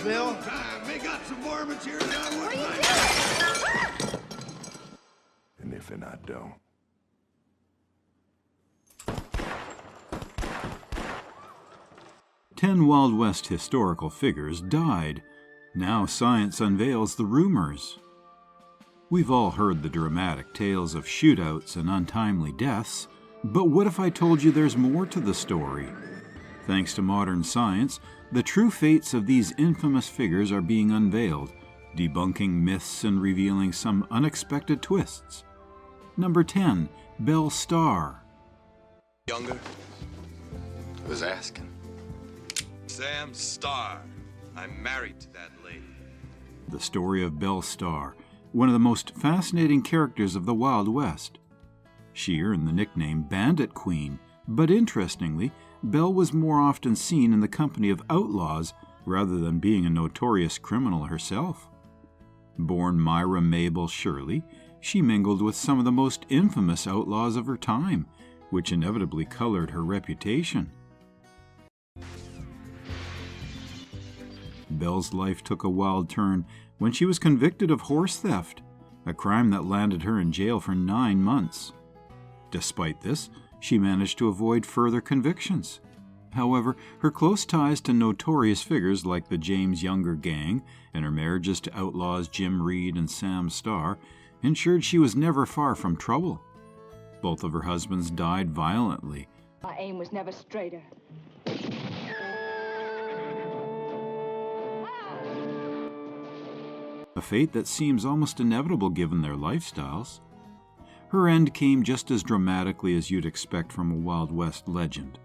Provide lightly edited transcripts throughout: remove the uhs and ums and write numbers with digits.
Bill? They got some more material I wouldn't like. And if I don't. 10 Wild West historical figures died. Now science unveils the rumors. We've all heard the dramatic tales of shootouts and untimely deaths, but what if I told you there's more to the story? Thanks to modern science, the true fates of these infamous figures are being unveiled, debunking myths and revealing some unexpected twists. Number 10, Belle Starr. Younger? Was asking. Sam Starr. I'm married to that lady. The story of Belle Starr, one of the most fascinating characters of the Wild West. She earned the nickname Bandit Queen, but interestingly, Belle was more often seen in the company of outlaws rather than being a notorious criminal herself. Born Myra Mabel Shirley, she mingled with some of the most infamous outlaws of her time, which inevitably colored her reputation. Belle's life took a wild turn when she was convicted of horse theft, a crime that landed her in jail for 9 months. Despite this, she managed to avoid further convictions. However, her close ties to notorious figures like the James Younger Gang and her marriages to outlaws Jim Reed and Sam Starr ensured she was never far from trouble. Both of her husbands died violently. My aim was never straighter. A fate that seems almost inevitable given their lifestyles. Her end came just as dramatically as you'd expect from a Wild West legend.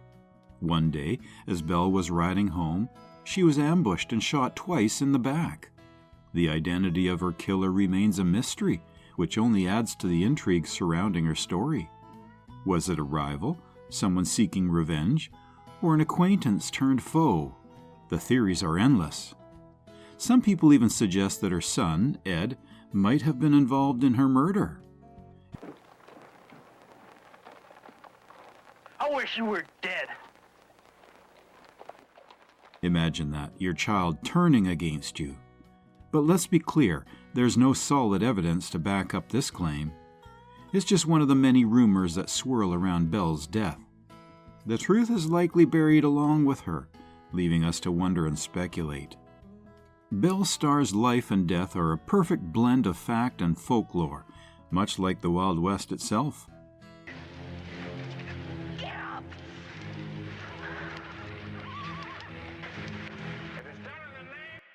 One day, as Belle was riding home, she was ambushed and shot twice in the back. The identity of her killer remains a mystery, which only adds to the intrigue surrounding her story. Was it a rival, someone seeking revenge, or an acquaintance turned foe? The theories are endless. Some people even suggest that her son, Ed, might have been involved in her murder. I wish you were dead. Imagine that, your child turning against you. But let's be clear, there's no solid evidence to back up this claim. It's just one of the many rumors that swirl around Belle's death. The truth is likely buried along with her, leaving us to wonder and speculate. Belle Starr's life and death are a perfect blend of fact and folklore, much like the Wild West itself.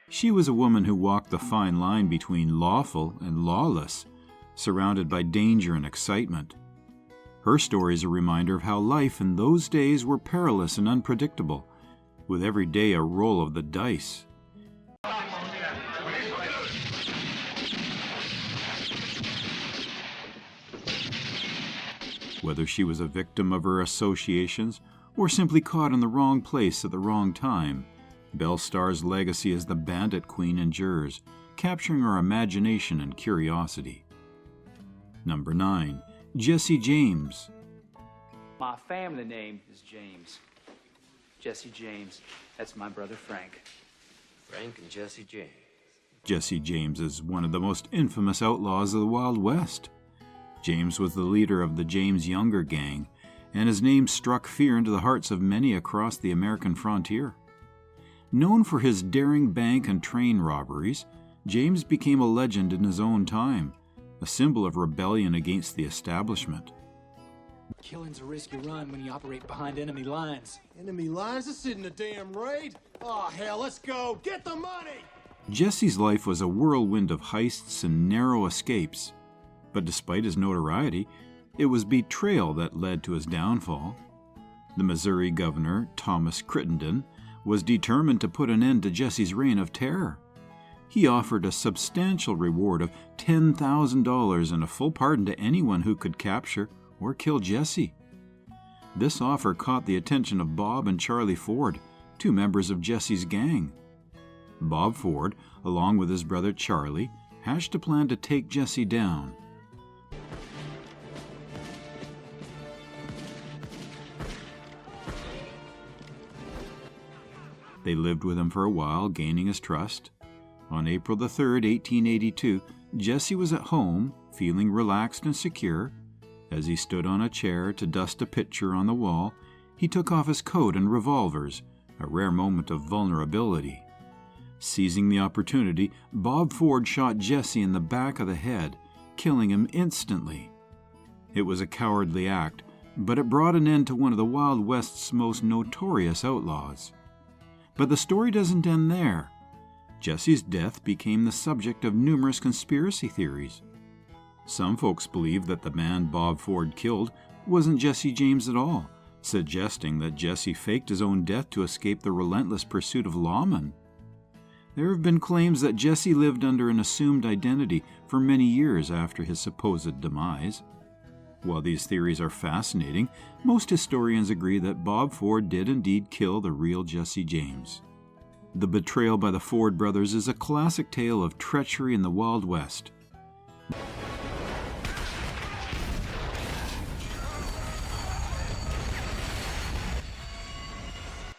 She was a woman who walked the fine line between lawful and lawless, surrounded by danger and excitement. Her story is a reminder of how life in those days were perilous and unpredictable, with every day a roll of the dice. Whether she was a victim of her associations or simply caught in the wrong place at the wrong time, Belle Starr's legacy as the Bandit Queen endures, capturing our imagination and curiosity. Number 9. Jesse James. My family name is James. Jesse James. That's my brother Frank. Frank and Jesse James. Jesse James is one of the most infamous outlaws of the Wild West. James was the leader of the James Younger Gang, and his name struck fear into the hearts of many across the American frontier. Known for his daring bank and train robberies, James became a legend in his own time, a symbol of rebellion against the establishment. Killing's a risky run when you operate behind enemy lines. Enemy lines? This isn't a damn raid. Oh, hell, let's go. Get the money! Jesse's life was a whirlwind of heists and narrow escapes. But despite his notoriety, it was betrayal that led to his downfall. The Missouri governor, Thomas Crittenden, was determined to put an end to Jesse's reign of terror. He offered a substantial reward of $10,000 and a full pardon to anyone who could capture or kill Jesse. This offer caught the attention of Bob and Charlie Ford, 2 members of Jesse's gang. Bob Ford, along with his brother Charlie, hatched a plan to take Jesse down. They lived with him for a while, gaining his trust. On April the 3rd, 1882, Jesse was at home, feeling relaxed and secure. As he stood on a chair to dust a picture on the wall, he took off his coat and revolvers, a rare moment of vulnerability. Seizing the opportunity, Bob Ford shot Jesse in the back of the head, killing him instantly. It was a cowardly act, but it brought an end to one of the Wild West's most notorious outlaws. But the story doesn't end there. Jesse's death became the subject of numerous conspiracy theories. Some folks believe that the man Bob Ford killed wasn't Jesse James at all, suggesting that Jesse faked his own death to escape the relentless pursuit of lawmen. There have been claims that Jesse lived under an assumed identity for many years after his supposed demise. While these theories are fascinating, most historians agree that Bob Ford did indeed kill the real Jesse James. The betrayal by the Ford brothers is a classic tale of treachery in the Wild West.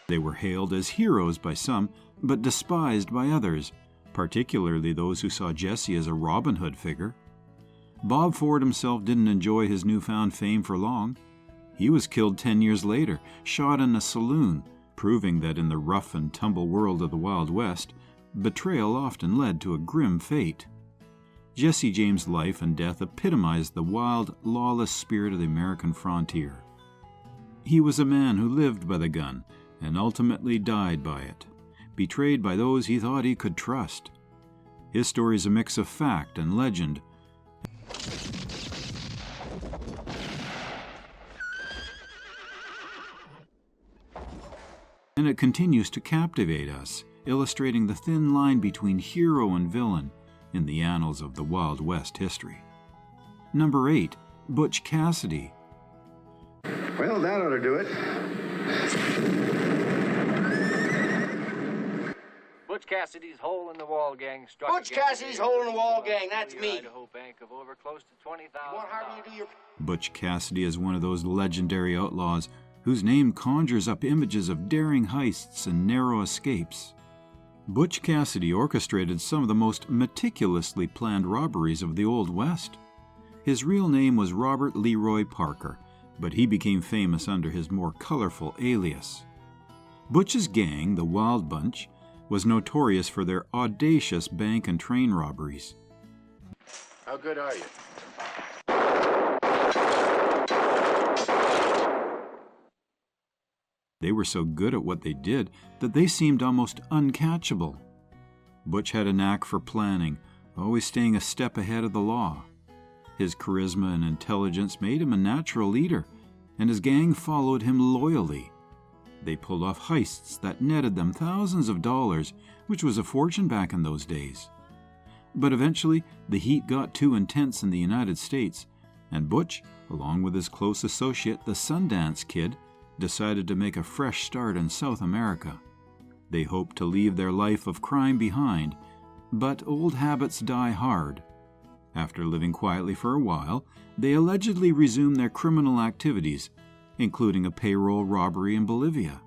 They were hailed as heroes by some, but despised by others, particularly those who saw Jesse as a Robin Hood figure. Bob Ford himself didn't enjoy his newfound fame for long. He was killed 10 years later, shot in a saloon, proving that in the rough and tumble world of the Wild West, betrayal often led to a grim fate. Jesse James' life and death epitomized the wild, lawless spirit of the American frontier. He was a man who lived by the gun and ultimately died by it, betrayed by those he thought he could trust. His story is a mix of fact and legend, and it continues to captivate us, illustrating the thin line between hero and villain in the annals of the Wild West history. Number 8, Butch Cassidy. Well, that ought to do it. Butch Cassidy's Hole in the Wall gang struck Butch Cassidy's Hole in the Wall gang, that's me. Idaho bank of over close to $20,000. Butch Cassidy is one of those legendary outlaws whose name conjures up images of daring heists and narrow escapes. Butch Cassidy orchestrated some of the most meticulously planned robberies of the Old West. His real name was Robert Leroy Parker, but he became famous under his more colorful alias. Butch's gang, the Wild Bunch, was notorious for their audacious bank and train robberies. How good are you? They were so good at what they did that they seemed almost uncatchable. Butch had a knack for planning, always staying a step ahead of the law. His charisma and intelligence made him a natural leader, and his gang followed him loyally. They pulled off heists that netted them thousands of dollars, which was a fortune back in those days. But eventually, the heat got too intense in the United States, and Butch, along with his close associate, the Sundance Kid, decided to make a fresh start in South America. They hoped to leave their life of crime behind, but old habits die hard. After living quietly for a while, they allegedly resumed their criminal activities, including a payroll robbery in Bolivia.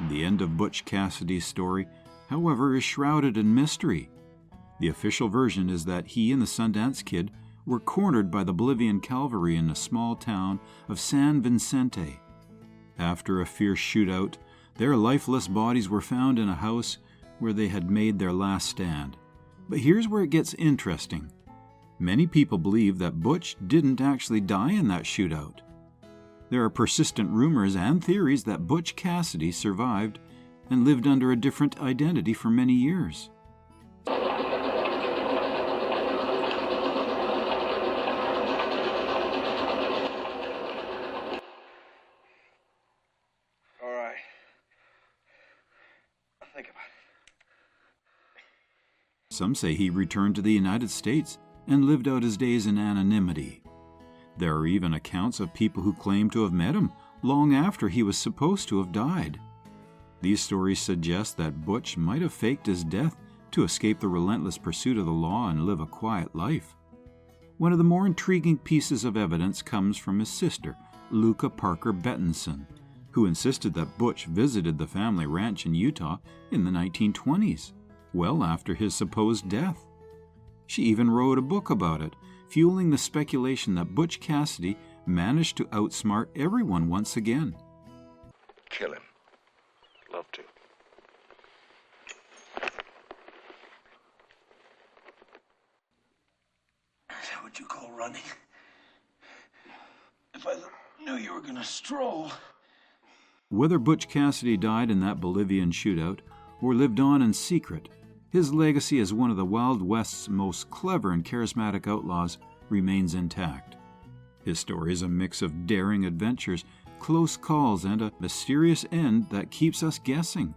The end of Butch Cassidy's story, however, is shrouded in mystery. The official version is that he and the Sundance Kid were cornered by the Bolivian cavalry in a small town of San Vicente. After a fierce shootout, their lifeless bodies were found in a house where they had made their last stand. But here's where it gets interesting. Many people believe that Butch didn't actually die in that shootout. There are persistent rumors and theories that Butch Cassidy survived and lived under a different identity for many years. Some say he returned to the United States and lived out his days in anonymity. There are even accounts of people who claim to have met him long after he was supposed to have died. These stories suggest that Butch might have faked his death to escape the relentless pursuit of the law and live a quiet life. One of the more intriguing pieces of evidence comes from his sister, Luca Parker Bettinson, who insisted that Butch visited the family ranch in Utah in the 1920s, well after his supposed death. She even wrote a book about it, fueling the speculation that Butch Cassidy managed to outsmart everyone once again. Kill him. Love to. Is that what you call running? If I knew you were gonna stroll. Whether Butch Cassidy died in that Bolivian shootout or lived on in secret, his legacy as one of the Wild West's most clever and charismatic outlaws remains intact. His story is a mix of daring adventures, close calls, and a mysterious end that keeps us guessing.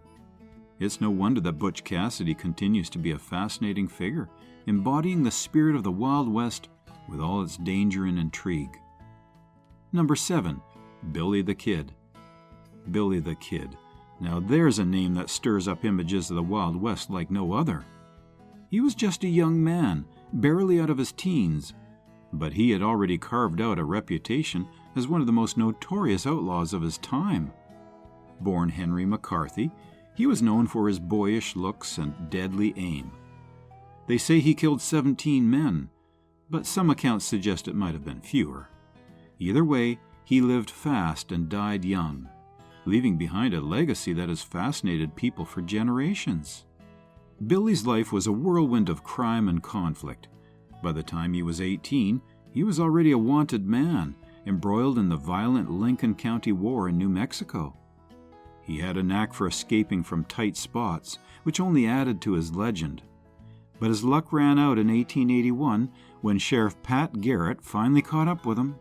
It's no wonder that Butch Cassidy continues to be a fascinating figure, embodying the spirit of the Wild West with all its danger and intrigue. Number 7. Billy the Kid. Billy the Kid. Now there's a name that stirs up images of the Wild West like no other. He was just a young man, barely out of his teens, but he had already carved out a reputation as one of the most notorious outlaws of his time. Born Henry McCarthy, he was known for his boyish looks and deadly aim. They say he killed 17 men, but some accounts suggest it might have been fewer. Either way, he lived fast and died young, leaving behind a legacy that has fascinated people for generations. Billy's life was a whirlwind of crime and conflict. By the time he was 18, he was already a wanted man, embroiled in the violent Lincoln County War in New Mexico. He had a knack for escaping from tight spots, which only added to his legend. But his luck ran out in 1881 when Sheriff Pat Garrett finally caught up with him.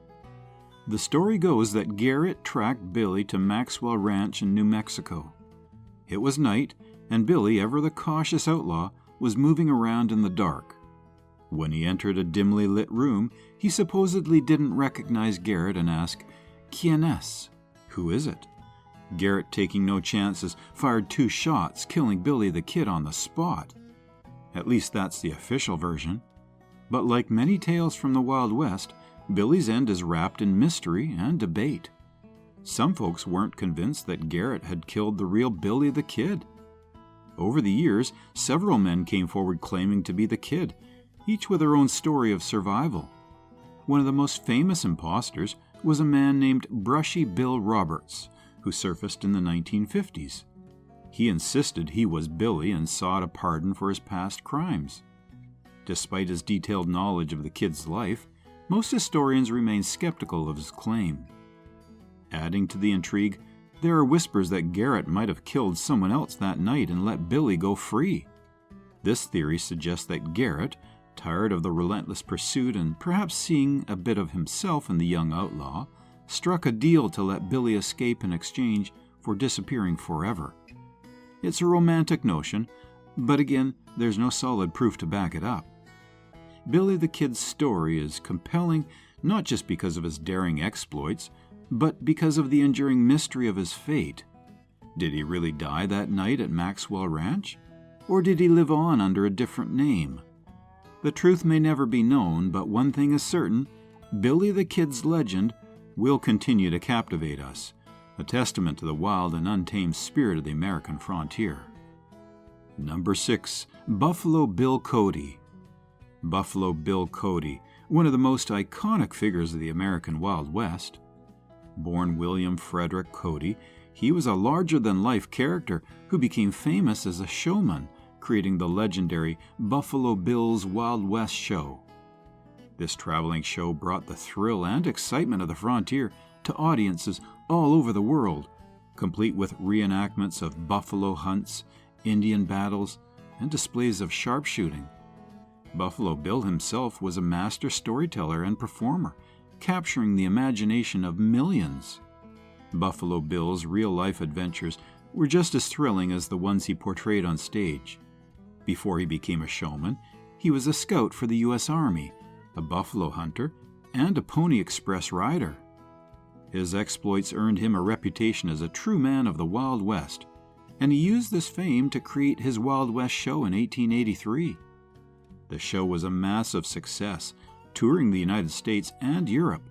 The story goes that Garrett tracked Billy to Maxwell Ranch in New Mexico. It was night, and Billy, ever the cautious outlaw, was moving around in the dark. When he entered a dimly lit room, he supposedly didn't recognize Garrett and asked, "Quién es?" Who is it? Garrett, taking no chances, fired 2 shots, killing Billy the Kid on the spot. At least that's the official version. But like many tales from the Wild West, Billy's end is wrapped in mystery and debate. Some folks weren't convinced that Garrett had killed the real Billy the Kid. Over the years, several men came forward claiming to be the Kid, each with their own story of survival. One of the most famous imposters was a man named Brushy Bill Roberts, who surfaced in the 1950s. He insisted he was Billy and sought a pardon for his past crimes. Despite his detailed knowledge of the Kid's life, most historians remain skeptical of his claim. Adding to the intrigue, there are whispers that Garrett might have killed someone else that night and let Billy go free. This theory suggests that Garrett, tired of the relentless pursuit and perhaps seeing a bit of himself in the young outlaw, struck a deal to let Billy escape in exchange for disappearing forever. It's a romantic notion, but again, there's no solid proof to back it up. Billy the Kid's story is compelling not just because of his daring exploits, but because of the enduring mystery of his fate. Did he really die that night at Maxwell Ranch? Or did he live on under a different name? The truth may never be known, but one thing is certain: Billy the Kid's legend will continue to captivate us, a testament to the wild and untamed spirit of the American frontier. Number 6. Buffalo Bill Cody. Buffalo Bill Cody, one of the most iconic figures of the American Wild West. Born William Frederick Cody, he was a larger-than-life character who became famous as a showman, creating the legendary Buffalo Bill's Wild West show. This traveling show brought the thrill and excitement of the frontier to audiences all over the world, complete with reenactments of buffalo hunts, Indian battles, and displays of sharpshooting. Buffalo Bill himself was a master storyteller and performer, capturing the imagination of millions. Buffalo Bill's real-life adventures were just as thrilling as the ones he portrayed on stage. Before he became a showman, he was a scout for the U.S. Army, a buffalo hunter, and a Pony Express rider. His exploits earned him a reputation as a true man of the Wild West, and he used this fame to create his Wild West show in 1883. The show was a massive success, touring the United States and Europe,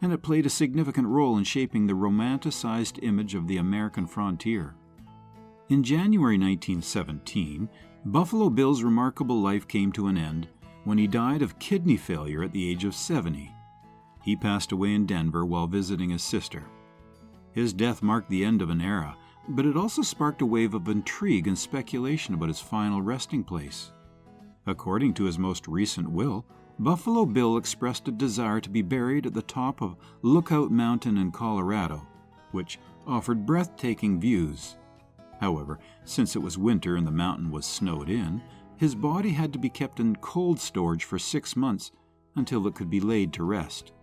and it played a significant role in shaping the romanticized image of the American frontier. In January 1917, Buffalo Bill's remarkable life came to an end when he died of kidney failure at the age of 70. He passed away in Denver while visiting his sister. His death marked the end of an era, but it also sparked a wave of intrigue and speculation about his final resting place. According to his most recent will, Buffalo Bill expressed a desire to be buried at the top of Lookout Mountain in Colorado, which offered breathtaking views. However, since it was winter and the mountain was snowed in, his body had to be kept in cold storage for 6 months until it could be laid to rest.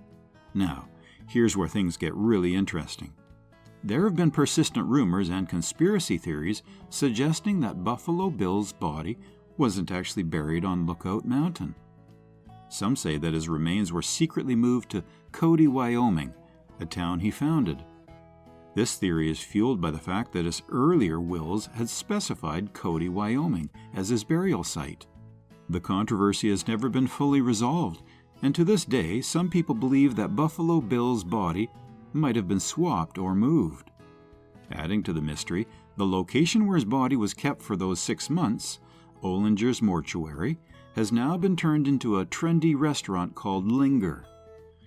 Now, here's where things get really interesting. There have been persistent rumors and conspiracy theories suggesting that Buffalo Bill's body wasn't actually buried on Lookout Mountain. Some say that his remains were secretly moved to Cody, Wyoming, a town he founded. This theory is fueled by the fact that his earlier wills had specified Cody, Wyoming, as his burial site. The controversy has never been fully resolved, and to this day, some people believe that Buffalo Bill's body might have been swapped or moved. Adding to the mystery, the location where his body was kept for those 6 months, Ollinger's Mortuary, has now been turned into a trendy restaurant called Linger.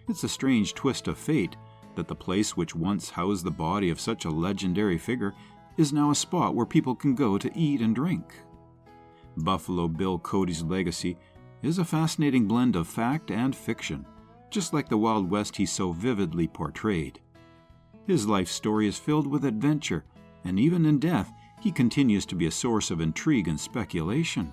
It's a strange twist of fate that the place which once housed the body of such a legendary figure is now a spot where people can go to eat and drink. Buffalo Bill Cody's legacy is a fascinating blend of fact and fiction, just like the Wild West he so vividly portrayed. His life story is filled with adventure, and even in death, he continues to be a source of intrigue and speculation.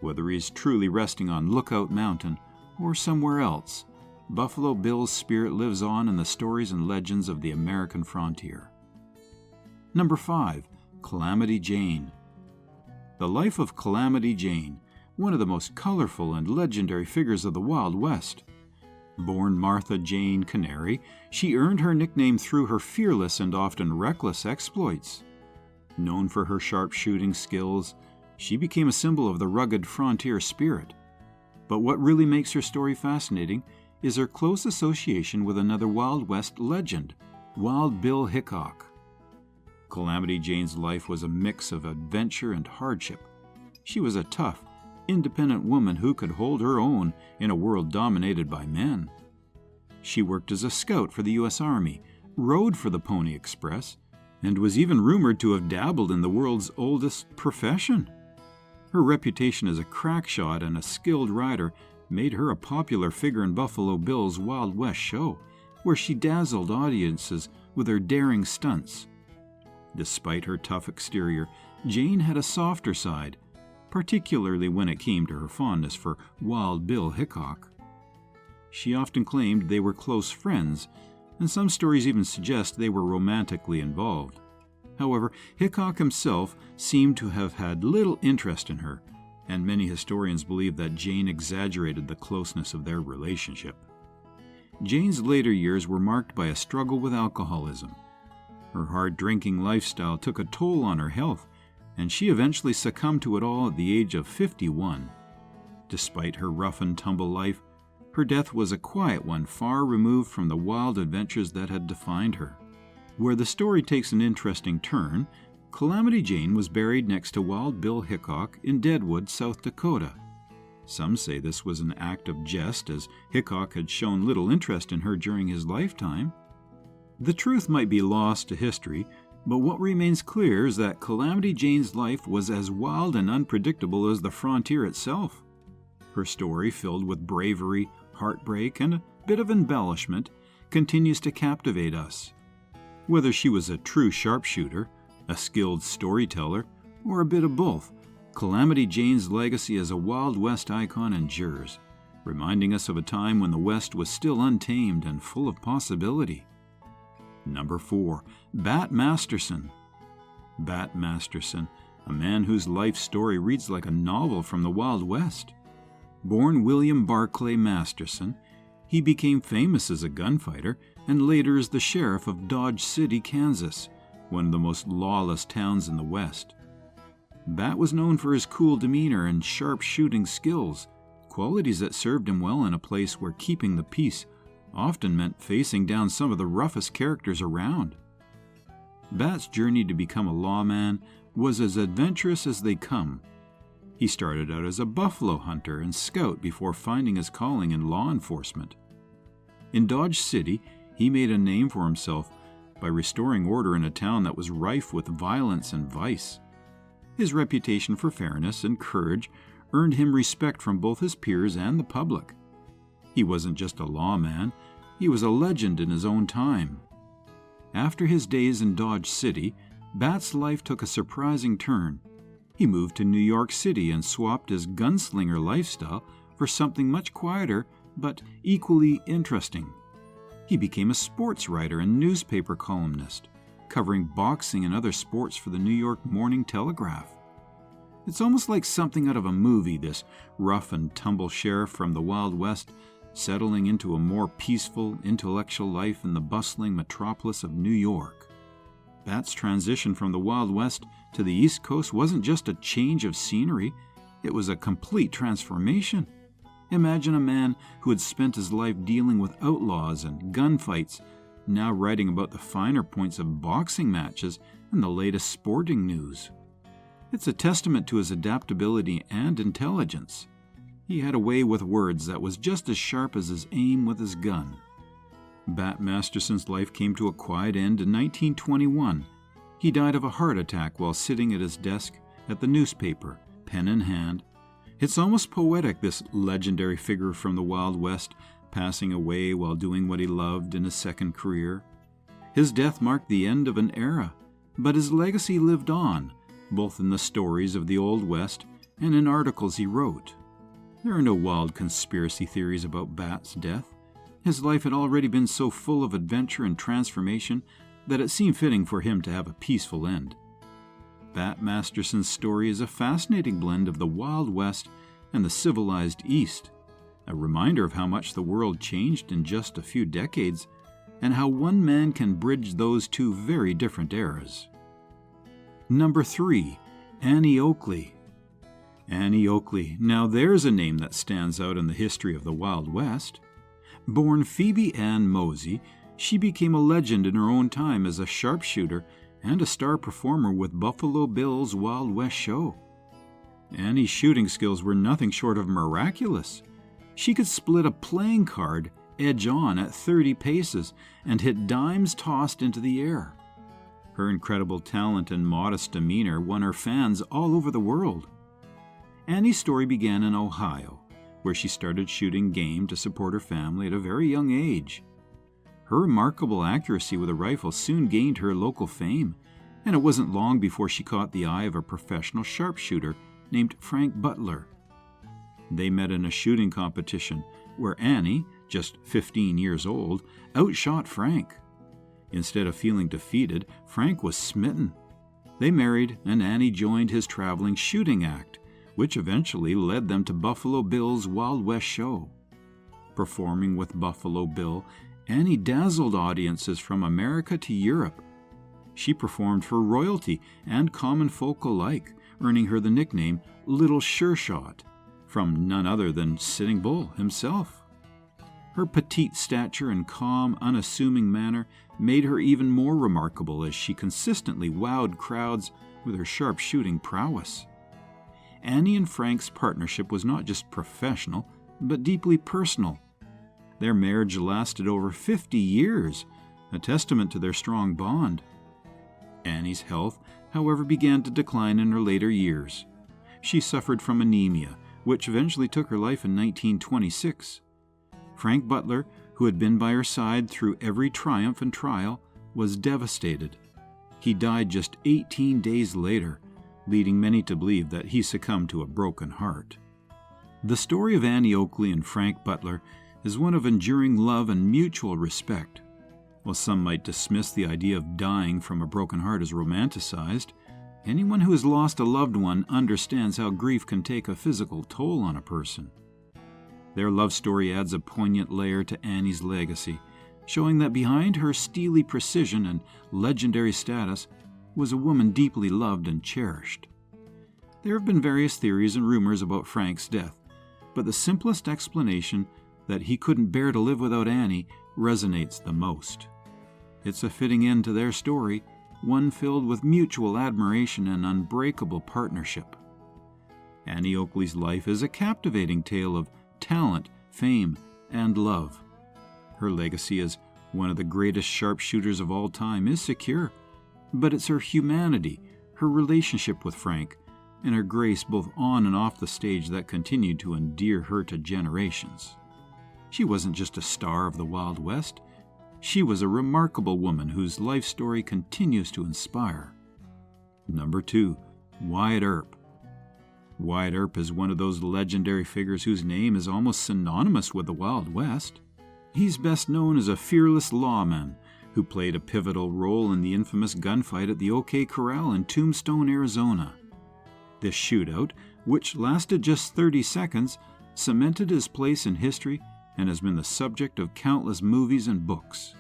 Whether he's truly resting on Lookout Mountain or somewhere else, Buffalo Bill's spirit lives on in the stories and legends of the American frontier. Number 5. Calamity Jane. The life of Calamity Jane, one of the most colorful and legendary figures of the Wild West. Born Martha Jane Canary, she earned her nickname through her fearless and often reckless exploits. Known for her sharpshooting skills, she became a symbol of the rugged frontier spirit. But what really makes her story fascinating is her close association with another Wild West legend, Wild Bill Hickok. Calamity Jane's life was a mix of adventure and hardship. She was a tough, independent woman who could hold her own in a world dominated by men. She worked as a scout for the U.S. Army, rode for the Pony Express, and was even rumored to have dabbled in the world's oldest profession. Her reputation as a crack shot and a skilled rider made her a popular figure in Buffalo Bill's Wild West show, where she dazzled audiences with her daring stunts. Despite her tough exterior, Jane had a softer side, particularly when it came to her fondness for Wild Bill Hickok. She often claimed they were close friends, and some stories even suggest they were romantically involved. However, Hickok himself seemed to have had little interest in her, and many historians believe that Jane exaggerated the closeness of their relationship. Jane's later years were marked by a struggle with alcoholism. Her hard drinking lifestyle took a toll on her health, and she eventually succumbed to it all at the age of 51. Despite her rough and tumble life, her death was a quiet one, far removed from the wild adventures that had defined her. Where the story takes an interesting turn, Calamity Jane was buried next to Wild Bill Hickok in Deadwood, South Dakota. Some say this was an act of jest, as Hickok had shown little interest in her during his lifetime. The truth might be lost to history, but what remains clear is that Calamity Jane's life was as wild and unpredictable as the frontier itself. Her story, filled with bravery, heartbreak, and a bit of embellishment, continues to captivate us. Whether she was a true sharpshooter, a skilled storyteller, or a bit of both, Calamity Jane's legacy as a Wild West icon endures, reminding us of a time when the West was still untamed and full of possibility. Number 4. Bat Masterson. Bat Masterson, a man whose life story reads like a novel from the Wild West. Born William Barclay Masterson, he became famous as a gunfighter and later as the sheriff of Dodge City, Kansas, one of the most lawless towns in the West. Bat was known for his cool demeanor and sharp shooting skills, qualities that served him well in a place where keeping the peace often meant facing down some of the roughest characters around. Bat's journey to become a lawman was as adventurous as they come. He started out as a buffalo hunter and scout before finding his calling in law enforcement. In Dodge City, he made a name for himself by restoring order in a town that was rife with violence and vice. His reputation for fairness and courage earned him respect from both his peers and the public. He wasn't just a lawman, he was a legend in his own time. After his days in Dodge City, Bat's life took a surprising turn. He moved to New York City and swapped his gunslinger lifestyle for something much quieter but equally interesting. He became a sports writer and newspaper columnist, covering boxing and other sports for the New York Morning Telegraph. It's almost like something out of a movie, this rough and tumble sheriff from the Wild West settling into a more peaceful, intellectual life in the bustling metropolis of New York. Bat's transition from the Wild West to the East Coast wasn't just a change of scenery, it was a complete transformation. Imagine a man who had spent his life dealing with outlaws and gunfights, now writing about the finer points of boxing matches and the latest sporting news. It's a testament to his adaptability and intelligence. He had a way with words that was just as sharp as his aim with his gun. Bat Masterson's life came to a quiet end in 1921. He died of a heart attack while sitting at his desk at the newspaper, pen in hand. It's almost poetic, this legendary figure from the Wild West passing away while doing what he loved in his second career. His death marked the end of an era, but his legacy lived on, both in the stories of the Old West and in articles he wrote. There are no wild conspiracy theories about Bat's death. His life had already been so full of adventure and transformation that it seemed fitting for him to have a peaceful end. Bat Masterson's story is a fascinating blend of the Wild West and the civilized East, a reminder of how much the world changed in just a few decades and how one man can bridge those two very different eras. Number 3, Annie Oakley. Annie Oakley, now there's a name that stands out in the history of the Wild West. Born Phoebe Ann Mosey, she became a legend in her own time as a sharpshooter and a star performer with Buffalo Bill's Wild West show. Annie's shooting skills were nothing short of miraculous. She could split a playing card edge on at 30 paces and hit dimes tossed into the air. Her incredible talent and modest demeanor won her fans all over the world. Annie's story began in Ohio, where she started shooting game to support her family at a very young age. Her remarkable accuracy with a rifle soon gained her local fame, and it wasn't long before she caught the eye of a professional sharpshooter named Frank Butler. They met in a shooting competition where Annie, just 15 years old, outshot Frank. Instead of feeling defeated, Frank was smitten. They married, and Annie joined his traveling shooting act, which eventually led them to Buffalo Bill's Wild West show. Performing with Buffalo Bill, Annie dazzled audiences from America to Europe. She performed for royalty and common folk alike, earning her the nickname Little Sure Shot, from none other than Sitting Bull himself. Her petite stature and calm, unassuming manner made her even more remarkable as she consistently wowed crowds with her sharp-shooting prowess. Annie and Frank's partnership was not just professional, but deeply personal. Their marriage lasted over 50 years, a testament to their strong bond. Annie's health, however, began to decline in her later years. She suffered from anemia, which eventually took her life in 1926. Frank Butler, who had been by her side through every triumph and trial, was devastated. He died just 18 days later, leading many to believe that he succumbed to a broken heart. The story of Annie Oakley and Frank Butler is one of enduring love and mutual respect. While some might dismiss the idea of dying from a broken heart as romanticized, anyone who has lost a loved one understands how grief can take a physical toll on a person. Their love story adds a poignant layer to Annie's legacy, showing that behind her steely precision and legendary status was a woman deeply loved and cherished. There have been various theories and rumors about Frank's death, but the simplest explanation, that he couldn't bear to live without Annie, resonates the most. It's a fitting end to their story, one filled with mutual admiration and unbreakable partnership. Annie Oakley's life is a captivating tale of talent, fame, and love. Her legacy as one of the greatest sharpshooters of all time is secure, but it's her humanity, her relationship with Frank, and her grace both on and off the stage that continued to endear her to generations. She wasn't just a star of the Wild West. She was a remarkable woman whose life story continues to inspire. Number 2, Wyatt Earp. Wyatt Earp is one of those legendary figures whose name is almost synonymous with the Wild West. He's best known as a fearless lawman who played a pivotal role in the infamous gunfight at the OK Corral in Tombstone, Arizona. This shootout, which lasted just 30 seconds, cemented his place in history and has been the subject of countless movies and books.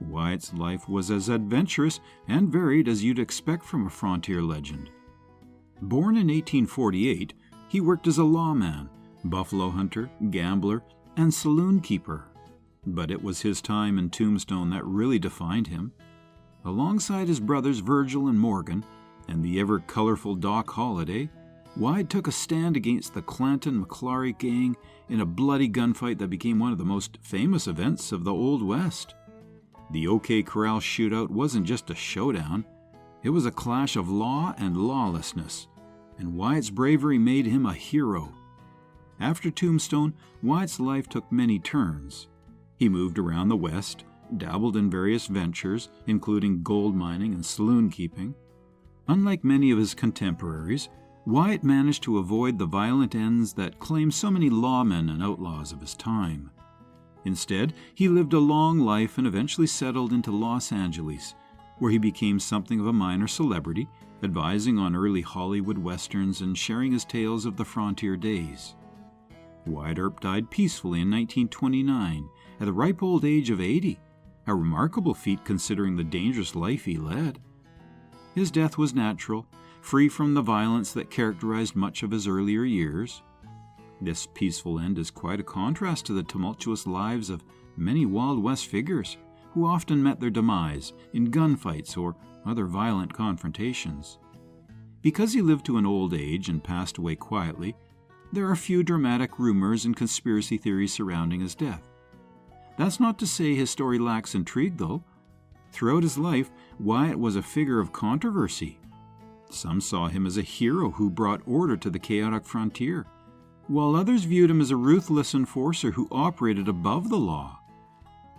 Wyatt's life was as adventurous and varied as you'd expect from a frontier legend. Born in 1848, he worked as a lawman, buffalo hunter, gambler, and saloon keeper. But it was his time in Tombstone that really defined him. Alongside his brothers Virgil and Morgan, and the ever-colorful Doc Holliday, Wyatt took a stand against the Clanton-McClary gang in a bloody gunfight that became one of the most famous events of the Old West. The OK Corral shootout wasn't just a showdown. It was a clash of law and lawlessness, and Wyatt's bravery made him a hero. After Tombstone, Wyatt's life took many turns. He moved around the West, dabbled in various ventures, including gold mining and saloon keeping. Unlike many of his contemporaries, Wyatt managed to avoid the violent ends that claimed so many lawmen and outlaws of his time. Instead, he lived a long life and eventually settled into Los Angeles, where he became something of a minor celebrity, advising on early Hollywood westerns and sharing his tales of the frontier days. Wyatt Earp died peacefully in 1929 at the ripe old age of 80, a remarkable feat considering the dangerous life he led. His death was natural, free from the violence that characterized much of his earlier years. This peaceful end is quite a contrast to the tumultuous lives of many Wild West figures, who often met their demise in gunfights or other violent confrontations. Because he lived to an old age and passed away quietly, there are few dramatic rumors and conspiracy theories surrounding his death. That's not to say his story lacks intrigue, though. Throughout his life, Wyatt was a figure of controversy. Some saw him as a hero who brought order to the chaotic frontier, while others viewed him as a ruthless enforcer who operated above the law.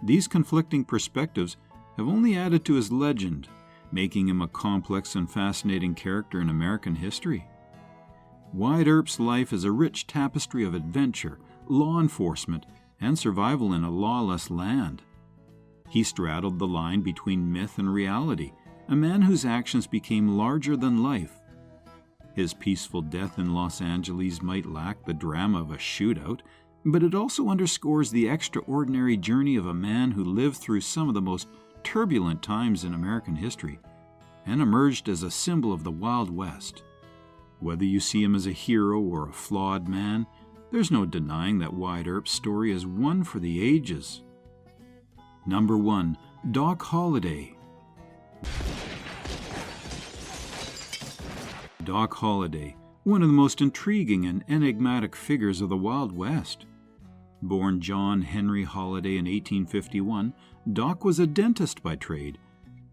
These conflicting perspectives have only added to his legend, making him a complex and fascinating character in American history. Wyatt Earp's life is a rich tapestry of adventure, law enforcement, and survival in a lawless land. He straddled the line between myth and reality, a man whose actions became larger than life. His peaceful death in Los Angeles might lack the drama of a shootout, but it also underscores the extraordinary journey of a man who lived through some of the most turbulent times in American history and emerged as a symbol of the Wild West. Whether you see him as a hero or a flawed man, there's no denying that Wyatt Earp's story is one for the ages. Number 1, Doc Holliday. Doc Holliday, one of the most intriguing and enigmatic figures of the Wild West. Born John Henry Holliday in 1851, Doc was a dentist by trade,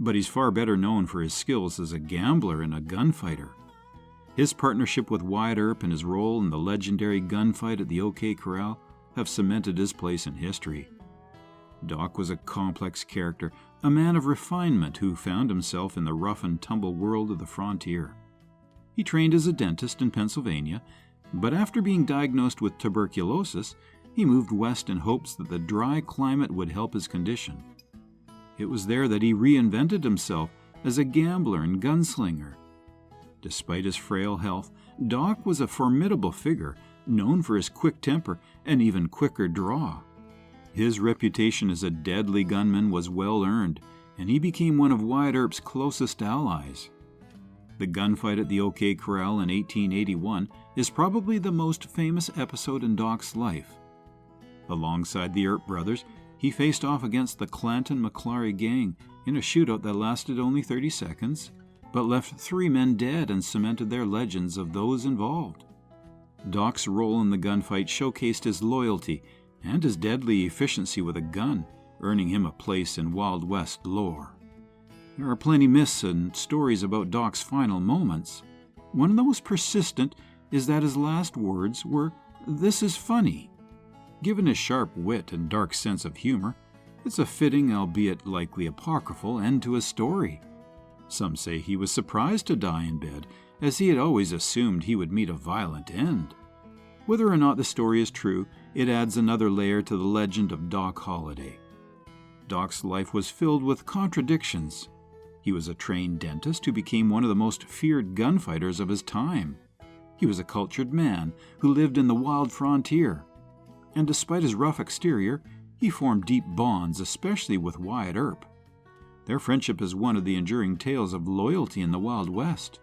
but he's far better known for his skills as a gambler and a gunfighter. His partnership with Wyatt Earp and his role in the legendary gunfight at the OK Corral have cemented his place in history. Doc was a complex character, a man of refinement who found himself in the rough and tumble world of the frontier. He trained as a dentist in Pennsylvania, but after being diagnosed with tuberculosis, he moved west in hopes that the dry climate would help his condition. It was there that he reinvented himself as a gambler and gunslinger. Despite his frail health, Doc was a formidable figure, known for his quick temper and even quicker draw. His reputation as a deadly gunman was well earned, and he became one of Wyatt Earp's closest allies. The gunfight at the OK Corral in 1881 is probably the most famous episode in Doc's life. Alongside the Earp brothers, he faced off against the Clanton-McClary gang in a shootout that lasted only 30 seconds, but left 3 men dead and cemented their legends of those involved. Doc's role in the gunfight showcased his loyalty and his deadly efficiency with a gun, earning him a place in Wild West lore. There are plenty myths and stories about Doc's final moments. One of the most persistent is that his last words were, "This is funny." Given his sharp wit and dark sense of humor, it's a fitting, albeit likely apocryphal, end to his story. Some say he was surprised to die in bed, as he had always assumed he would meet a violent end. Whether or not the story is true, it adds another layer to the legend of Doc Holliday. Doc's life was filled with contradictions. He was a trained dentist who became one of the most feared gunfighters of his time. He was a cultured man who lived in the wild frontier. And despite his rough exterior, he formed deep bonds, especially with Wyatt Earp. Their friendship is one of the enduring tales of loyalty in the Wild West.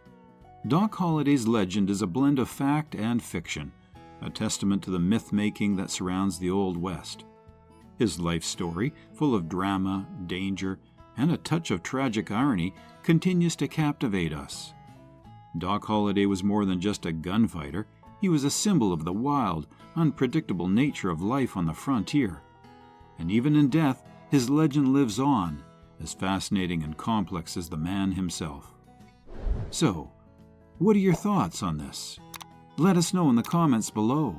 Doc Holliday's legend is a blend of fact and fiction, a testament to the myth-making that surrounds the Old West. His life story, full of drama, danger, and a touch of tragic irony, continues to captivate us. Doc Holliday was more than just a gunfighter. He was a symbol of the wild, unpredictable nature of life on the frontier. And even in death, his legend lives on, as fascinating and complex as the man himself. So, what are your thoughts on this? Let us know in the comments below.